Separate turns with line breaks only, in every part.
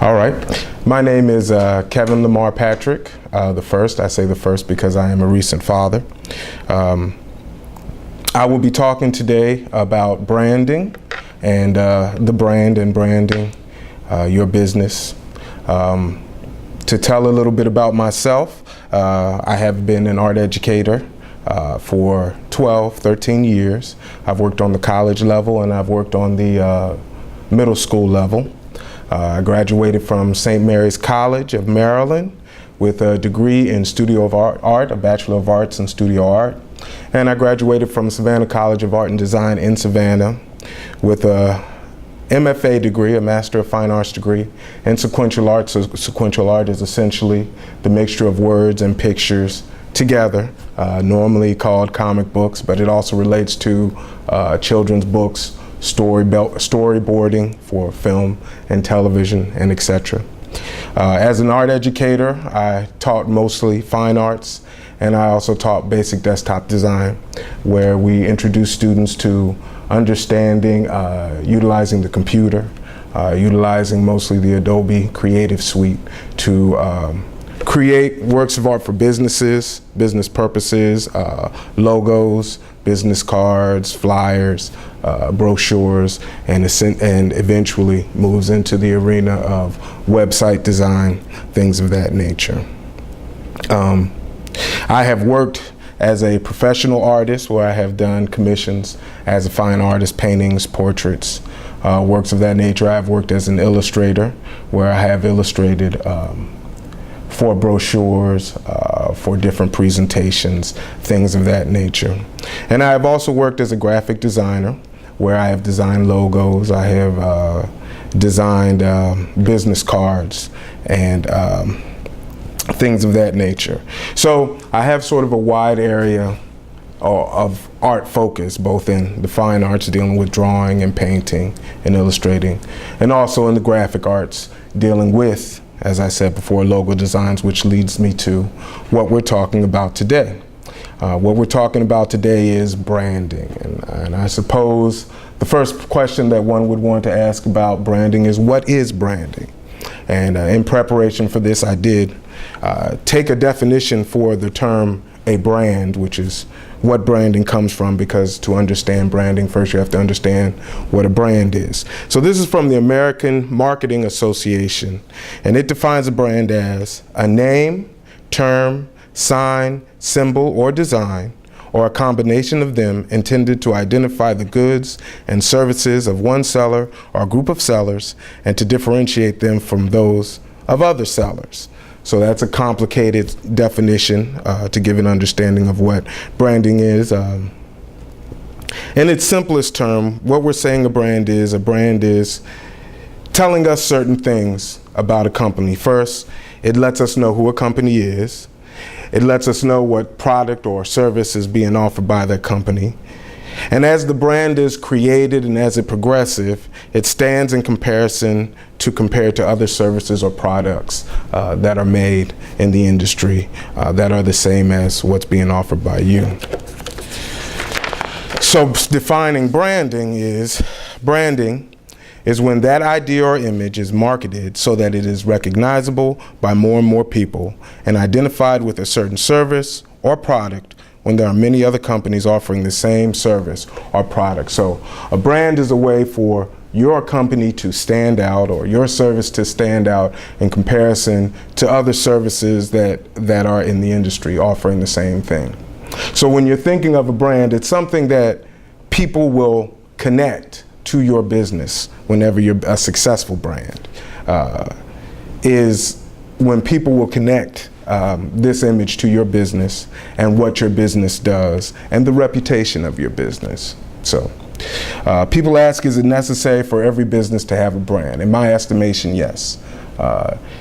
All right. My name is Kevin Lamar Patrick, the first. I say the first because I am a recent father. I will be talking today about branding and the brand and branding, your business. To tell a little bit about myself, I have been an art educator for 12, 13 years. I've worked on the college level and I've worked on the middle school level. I graduated from St. Mary's College of Maryland with a degree in Studio of Art, a Bachelor of Arts in Studio Art. And I graduated from Savannah College of Art and Design in Savannah with a MFA degree, a Master of Fine Arts degree, in sequential art. So sequential art is essentially the mixture of words and pictures together, normally called comic books, but it also relates to children's books, storyboarding for film and television, and etc. As an art educator, I taught mostly fine arts, and I also taught basic desktop design, where we introduce students to understanding, utilizing the computer, utilizing mostly the Adobe Creative Suite to create works of art for businesses, business purposes, logos, business cards, flyers, brochures, and eventually moves into the arena of website design, things of that nature. I have worked as a professional artist where I have done commissions as a fine artist, paintings, portraits, works of that nature. I've worked as an illustrator where I have illustrated for brochures, for different presentations, things of that nature. And I have also worked as a graphic designer where I have designed logos, I have designed business cards and things of that nature. So I have sort of a wide area of art focus, both in the fine arts dealing with drawing and painting and illustrating, and also in the graphic arts dealing with, as I said before, logo designs, which leads me to what we're talking about today. What we're talking about today is branding. And I suppose the first question that one would want to ask about branding is, what is branding? And in preparation for this, I did take a definition for the term a brand, which is what branding comes from, because to understand branding, first you have to understand what a brand is. So this is from the American Marketing Association, and it defines a brand as a name, term, sign, symbol, or design, or a combination of them intended to identify the goods and services of one seller or group of sellers and to differentiate them from those of other sellers. So that's a complicated definition to give an understanding of what branding is. In its simplest term, what we're saying a brand is telling us certain things about a company. First, it lets us know who a company is. It lets us know what product or service is being offered by that company. And as the brand is created and as it progresses, it stands in comparison to other services or products that are made in the industry that are the same as what's being offered by you. So defining branding is when that idea or image is marketed so that it is recognizable by more and more people and identified with a certain service or product when there are many other companies offering the same service or product. So a brand is a way for your company to stand out or your service to stand out in comparison to other services that are in the industry offering the same thing. So when you're thinking of a brand, it's something that people will connect to your business whenever you're a successful brand, is when people will connect this image to your business and what your business does and the reputation of your business. So people ask, is it necessary for every business to have a brand? In my estimation, yes.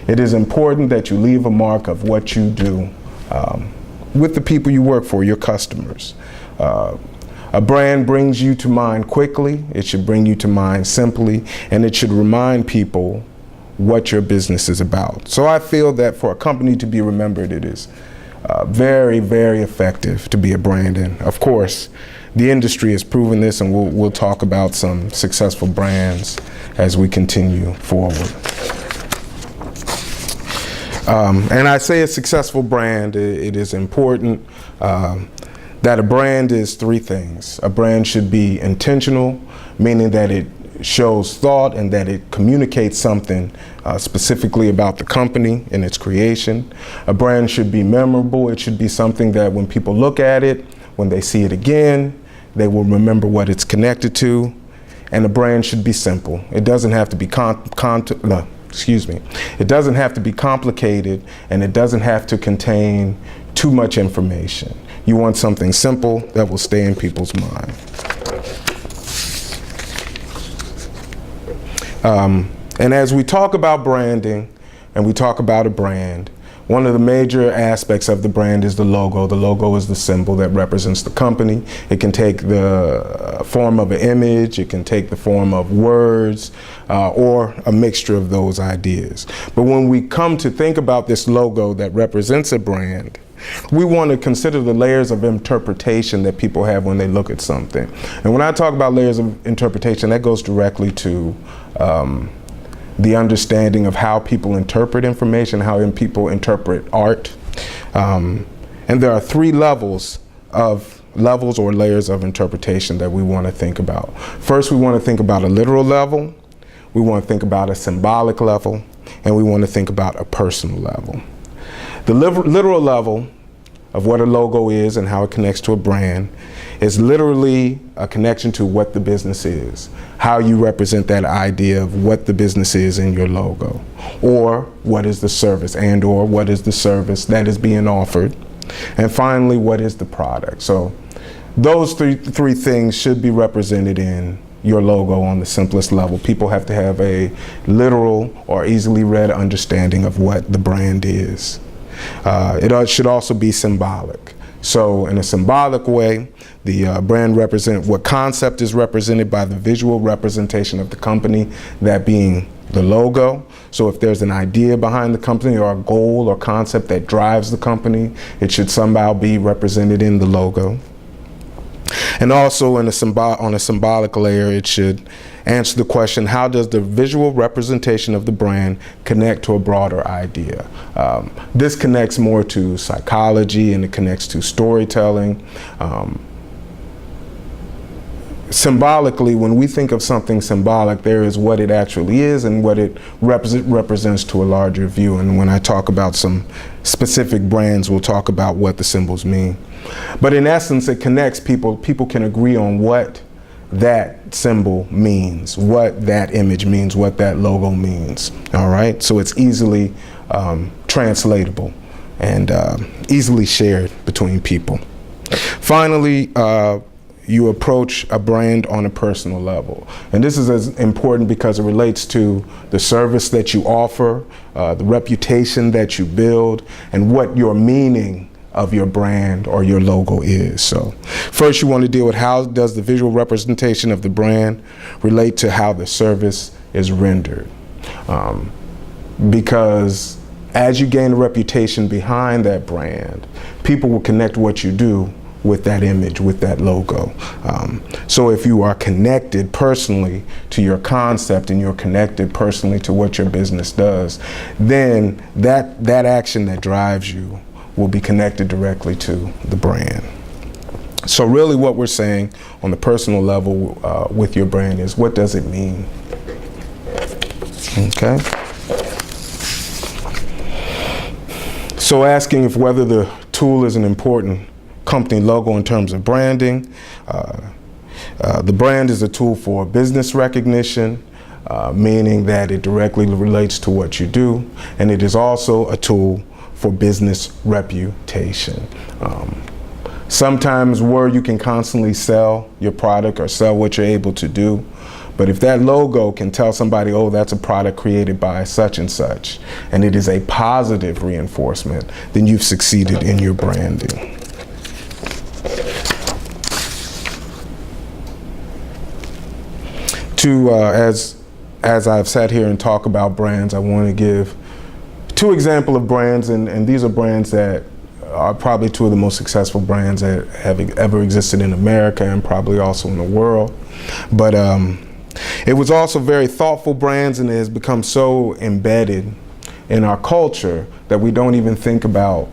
It is important that you leave a mark of what you do with the people you work for, your customers. A brand brings you to mind quickly, it should bring you to mind simply, and it should remind people what your business is about. So I feel that for a company to be remembered, it is very, very effective to be a brand. And of course, the industry has proven this, and we'll talk about some successful brands as we continue forward. And I say a successful brand, it is important that a brand is three things. A brand should be intentional, meaning that it shows thought and that it communicates something specifically about the company and its creation. A brand should be memorable. It should be something that when people look at it, when they see it again, they will remember what it's connected to. And a brand should be simple. It doesn't have to be It doesn't have to be complicated, and it doesn't have to contain too much information. You want something simple that will stay in people's mind. And as we talk about branding and we talk about a brand, one of the major aspects of the brand is the logo. The logo is the symbol that represents the company. It can take the form of an image, it can take the form of words, or a mixture of those ideas. But when we come to think about this logo that represents a brand, we want to consider the layers of interpretation that people have when they look at something. And when I talk about layers of interpretation, that goes directly to the understanding of how people interpret information, how people interpret art. And there are three levels or layers of interpretation that we want to think about. First, we want to think about a literal level, we want to think about a symbolic level, and we want to think about a personal level. The literal level of what a logo is and how it connects to a brand is literally a connection to what the business is, how you represent that idea of what the business is in your logo, or what is the service and or what is the service that is being offered, and finally, what is the product. So those three things should be represented in your logo on the simplest level. People have to have a literal or easily read understanding of what the brand is. It should also be symbolic. So in a symbolic way, the brand represent what concept is represented by the visual representation of the company, that being the logo. So if there's an idea behind the company or a goal or concept that drives the company, it should somehow be represented in the logo. And also on a symbolic layer, it should answer the question, how does the visual representation of the brand connect to a broader idea? This connects more to psychology, and it connects to storytelling. Symbolically, when we think of something symbolic, there is what it actually is and what it represents to a larger view. And when I talk about some specific brands, we'll talk about what the symbols mean. But in essence, it connects people. People can agree on what that symbol means, what that image means, what that logo means. All right, so it's easily translatable and easily shared between people. Finally, you approach a brand on a personal level. And this is as important because it relates to the service that you offer, the reputation that you build, and what your meaning of your brand or your logo is. So first you want to deal with how does the visual representation of the brand relate to how the service is rendered. Because as you gain a reputation behind that brand, people will connect what you do with that image, with that logo. So if you are connected personally to your concept and you're connected personally to what your business does, then that action that drives you will be connected directly to the brand. So really what we're saying on the personal level with your brand is, what does it mean? Okay. So asking if whether the tool is an important company logo in terms of branding. The brand is a tool for business recognition, meaning that it directly relates to what you do, and it is also a tool for business reputation. Sometimes where you can constantly sell your product or sell what you're able to do, but if that logo can tell somebody, oh, that's a product created by such and such, and it is a positive reinforcement, then you've succeeded in your branding. As I've sat here and talked about brands, I want to give two examples of brands, and these are brands that are probably two of the most successful brands that have ever existed in America and probably also in the world. But it was also very thoughtful brands, and it has become so embedded in our culture that we don't even think about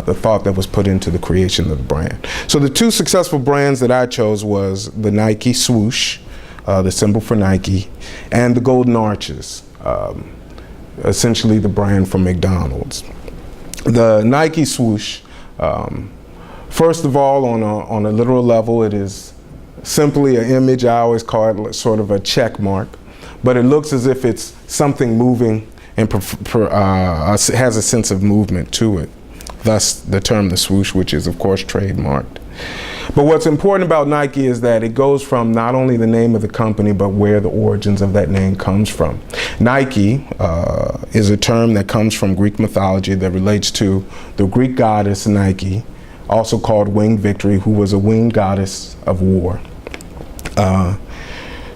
the thought that was put into the creation of the brand. So the two successful brands that I chose was the Nike swoosh, the symbol for Nike, and the Golden Arches, essentially the brand from McDonald's. The Nike swoosh, first of all, on a literal level, it is simply an image. I always call it sort of a check mark, but it looks as if it's something moving and has a sense of movement to it. Thus the term the swoosh, which is of course trademarked. But what's important about Nike is that it goes from not only the name of the company, but where the origins of that name comes from. Nike is a term that comes from Greek mythology that relates to the Greek goddess Nike, also called Winged Victory, who was a winged goddess of war.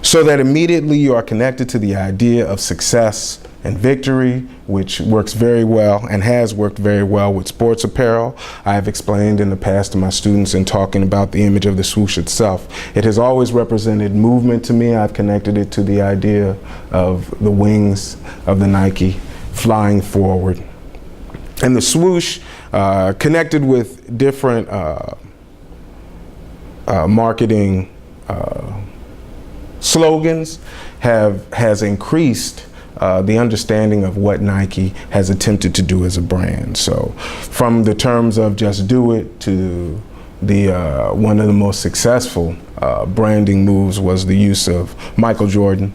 So that immediately you are connected to the idea of success and victory, which works very well and has worked very well with sports apparel. I have explained in the past to my students in talking about the image of the swoosh itself. It has always represented movement to me. I've connected it to the idea of the wings of the Nike flying forward. And the swoosh, connected with different marketing slogans, has increased the understanding of what Nike has attempted to do as a brand. So from the terms of just do it to the one of the most successful branding moves was the use of Michael Jordan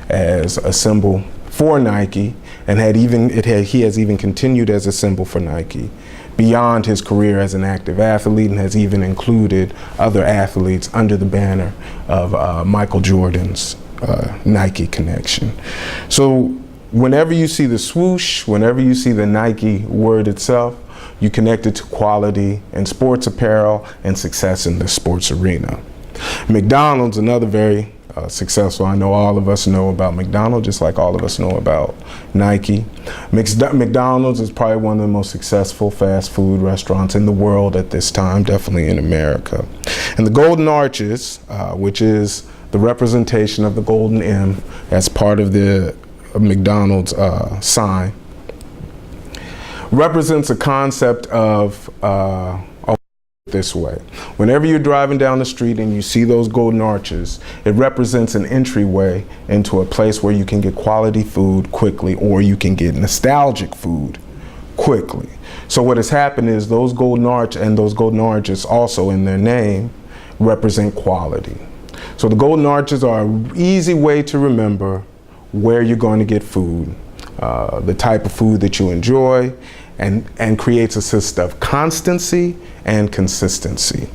as a symbol for Nike, and he has even continued as a symbol for Nike beyond his career as an active athlete, and has even included other athletes under the banner of Michael Jordan's Nike connection. So whenever you see the swoosh, whenever you see the Nike word itself, you connect it to quality in sports apparel and success in the sports arena. McDonald's, another very successful, I know all of us know about McDonald's, just like all of us know about Nike. McDonald's is probably one of the most successful fast food restaurants in the world at this time, definitely in America. And the Golden Arches, which is the representation of the golden M as part of the McDonald's sign, represents a concept of this way. Whenever you're driving down the street and you see those golden arches, it represents an entryway into a place where you can get quality food quickly, or you can get nostalgic food quickly. So what has happened is those golden arch and those golden arches also in their name represent quality. So the golden arches are an easy way to remember where you're going to get food, the type of food that you enjoy, and creates a sense of constancy and consistency.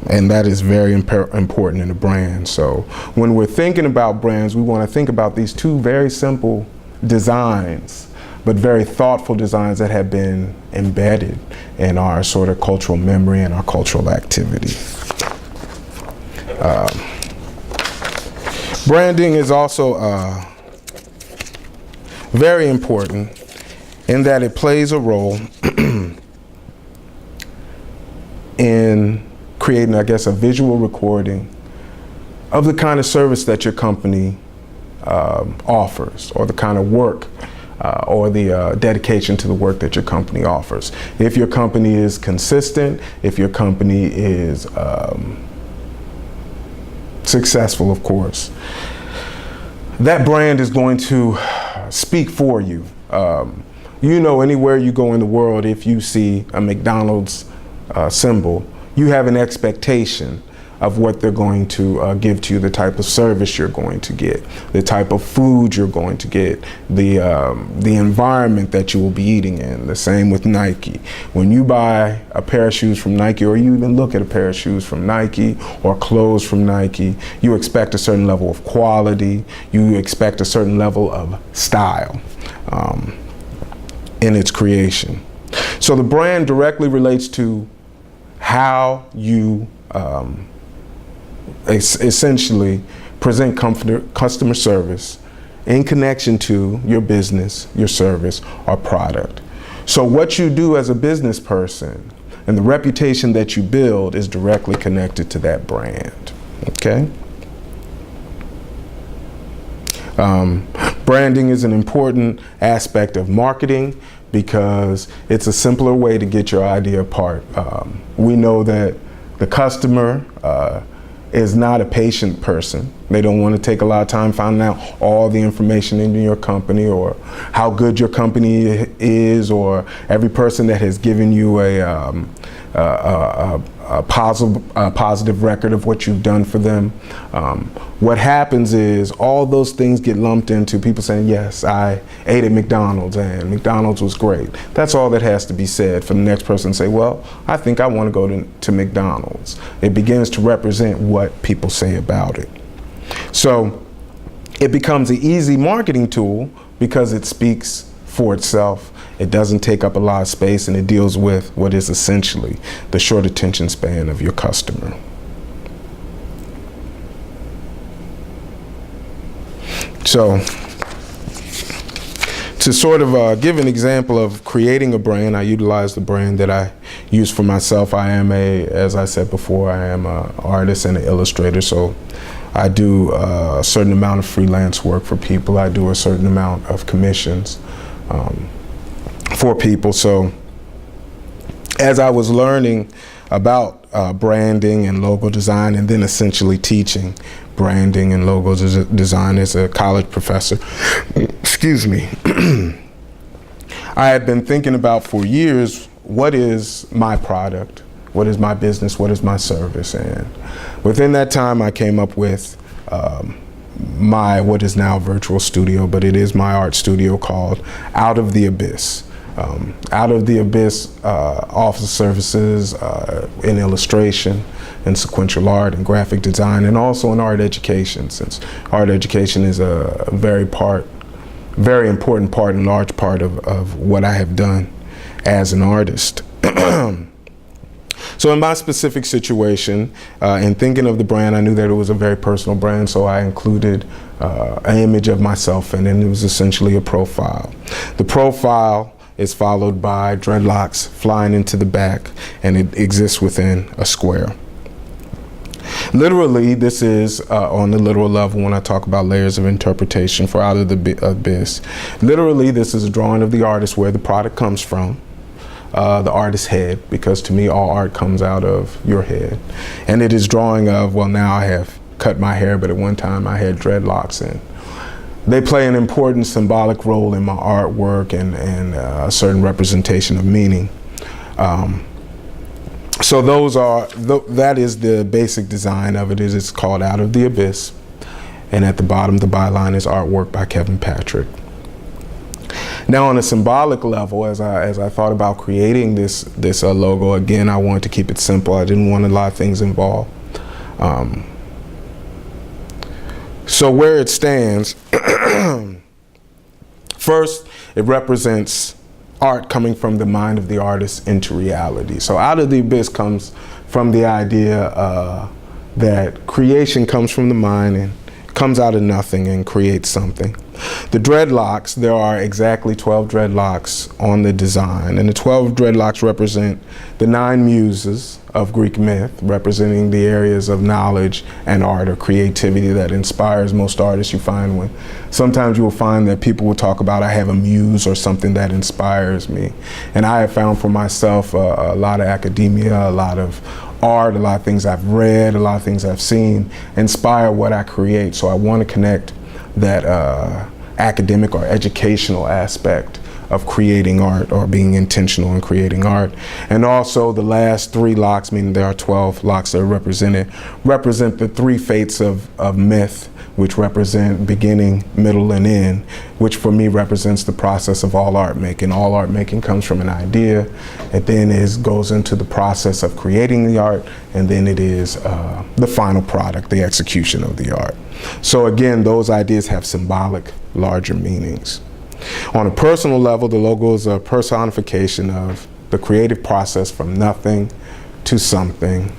And that is very important in a brand. So when we're thinking about brands, we want to think about these two very simple designs, but very thoughtful designs that have been embedded in our sort of cultural memory and our cultural activity. Branding is also very important in that it plays a role in creating, I guess, a visual recording of the kind of service that your company offers, or the kind of work or the dedication to the work that your company offers. If your company is consistent, if your company is successful, of course, that brand is going to speak for you. You know, anywhere you go in the world, if you see a McDonald's symbol, you have an expectation of what they're going to give to you, the type of service you're going to get, the type of food you're going to get, the environment that you will be eating in. The same with Nike. When you buy a pair of shoes from Nike, or you even look at a pair of shoes from Nike or clothes from Nike, you expect a certain level of quality, you expect a certain level of style in its creation. So the brand directly relates to how you essentially present customer service in connection to your business, your service, or product. So what you do as a business person and the reputation that you build is directly connected to that brand, okay? Branding is an important aspect of marketing because it's a simpler way to get your idea apart. We know that the customer is not a patient person. They don't want to take a lot of time finding out all the information in your company or how good your company is, or every person that has given you a positive record of what you've done for them. What happens is all those things get lumped into people saying, yes, I ate at McDonald's and McDonald's was great. That's all that has to be said for the next person to say, well, I think I want to go to McDonald's. It begins to represent what people say about it. So it becomes an easy marketing tool because it speaks for itself. It doesn't take up a lot of space, and it deals with what is essentially the short attention span of your customer. So to sort of give an example of creating a brand, I utilize the brand that I use for myself. I am as I said before, I am an artist and an illustrator. So I do a certain amount of freelance work for people. I do a certain amount of commissions for people. So as I was learning about branding and logo design, and then essentially teaching branding and logo design as a college professor, excuse me, I had been thinking about for years, what is my product? What is my business? What is my service? And within that time, I came up with my what is now virtual studio, but it is my art studio called Out of the Abyss. Out of the Abyss offers services in illustration, in sequential art, and graphic design, and also in art education, since art education is a very important part and large part of what I have done as an artist. So in my specific situation, in thinking of the brand, I knew that it was a very personal brand, so I included an image of myself, and then it was essentially a profile. The profile is followed by dreadlocks flying into the back, and it exists within a square. Literally, this is on the literal level when I talk about layers of interpretation for Out of the Abyss. Literally, this is a drawing of the artist, where the product comes from. The artist's head, because to me all art comes out of your head. And it is drawing of, well, now I have cut my hair, but at one time I had dreadlocks, and they play an important symbolic role in my artwork and a certain representation of meaning. So that is the basic design of it. It's called Out of the Abyss, and at the bottom the byline is artwork by Kevin Patrick. Now, on a symbolic level, as I thought about creating this logo, again, I wanted to keep it simple. I didn't want a lot of things involved. So where it stands, first, it represents art coming from the mind of the artist into reality. So Out of the Abyss comes from the idea that creation comes from the mind and comes out of nothing and creates something. The dreadlocks, there are exactly 12 dreadlocks on the design, and the 12 dreadlocks represent the 9 muses of Greek myth, representing the areas of knowledge and art or creativity that inspires most artists. You find when sometimes you will find that people will talk about, I have a muse or something that inspires me. And I have found for myself a lot of academia, a lot of art, a lot of things I've read, a lot of things I've seen inspire what I create. So I want to connect that academic or educational aspect of creating art, or being intentional in creating art. And also the last 3 locks, meaning there are 12 locks that are represent the 3 fates of myth, which represent beginning, middle, and end, which for me represents the process of all art making. All art making comes from an idea, and then goes into the process of creating the art, and then it is the final product, the execution of the art. So again, those ideas have symbolic, larger meanings. On a personal level, the logo is a personification of the creative process from nothing to something.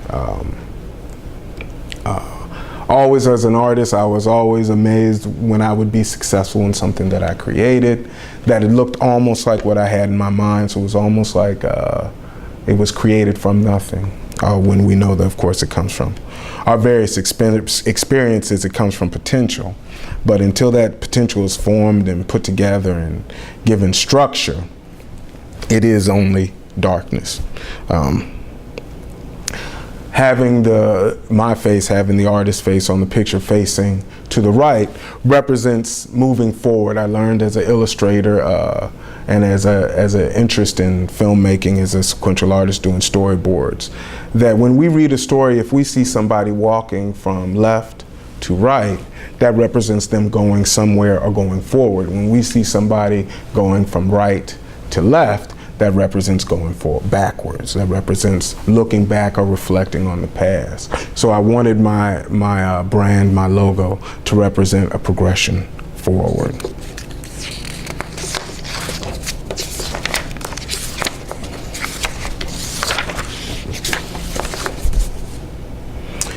Always as an artist, I was always amazed when I would be successful in something that I created, that it looked almost like what I had in my mind. So it was almost like it was created from nothing. when we know that, of course, it comes from our various experiences, it comes from potential. But until that potential is formed and put together and given structure, it is only darkness. Having my face, having the artist's face on the picture facing to the right represents moving forward. I learned as an illustrator and as an interest in filmmaking, as a sequential artist doing storyboards, that when we read a story, if we see somebody walking from left to right, that represents them going somewhere or going forward. When we see somebody going from right to left, that represents going forward, backwards. That represents looking back or reflecting on the past. So I wanted my brand, my logo, to represent a progression forward.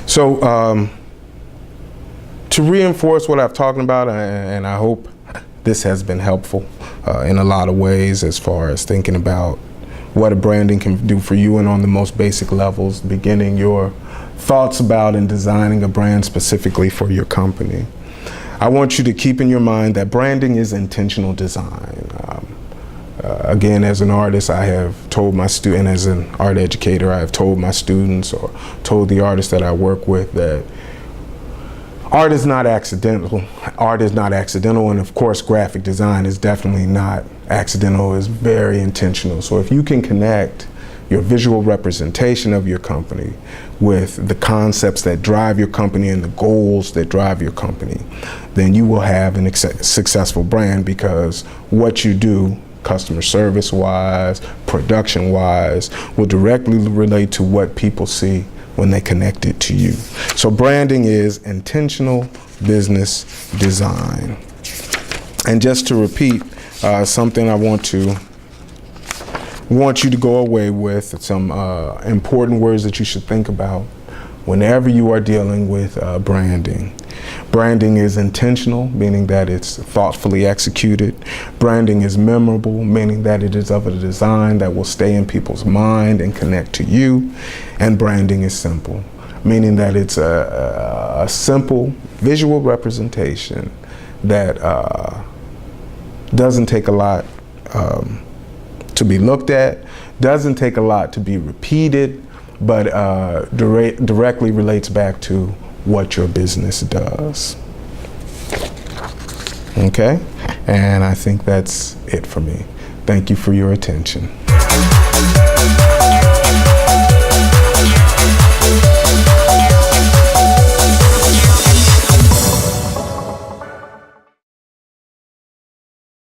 So to reinforce what I've talked about, and I hope this has been helpful in a lot of ways as far as thinking about what a branding can do for you, and on the most basic levels, beginning your thoughts about and designing a brand specifically for your company. I want you to keep in your mind that branding is intentional design. Again, as an artist, I have told my student, as an art educator, I have told my students or told the artists that I work with that art is not accidental. Art is not accidental, and of course, graphic design is definitely not accidental. It's very intentional. So if you can connect your visual representation of your company with the concepts that drive your company and the goals that drive your company, then you will have a successful brand, because what you do, customer service wise, production wise, will directly relate to what people see when they connect it to you. So branding is intentional business design. And just to repeat, something I want you to go away with, some important words that you should think about whenever you are dealing with branding. Branding is intentional, meaning that it's thoughtfully executed. Branding is memorable, meaning that it is of a design that will stay in people's mind and connect to you. And branding is simple, meaning that it's a simple visual representation that doesn't take a lot to be looked at, doesn't take a lot to be repeated, but directly relates back to what your business does. Okay? And I think that's it for me. Thank you for your attention.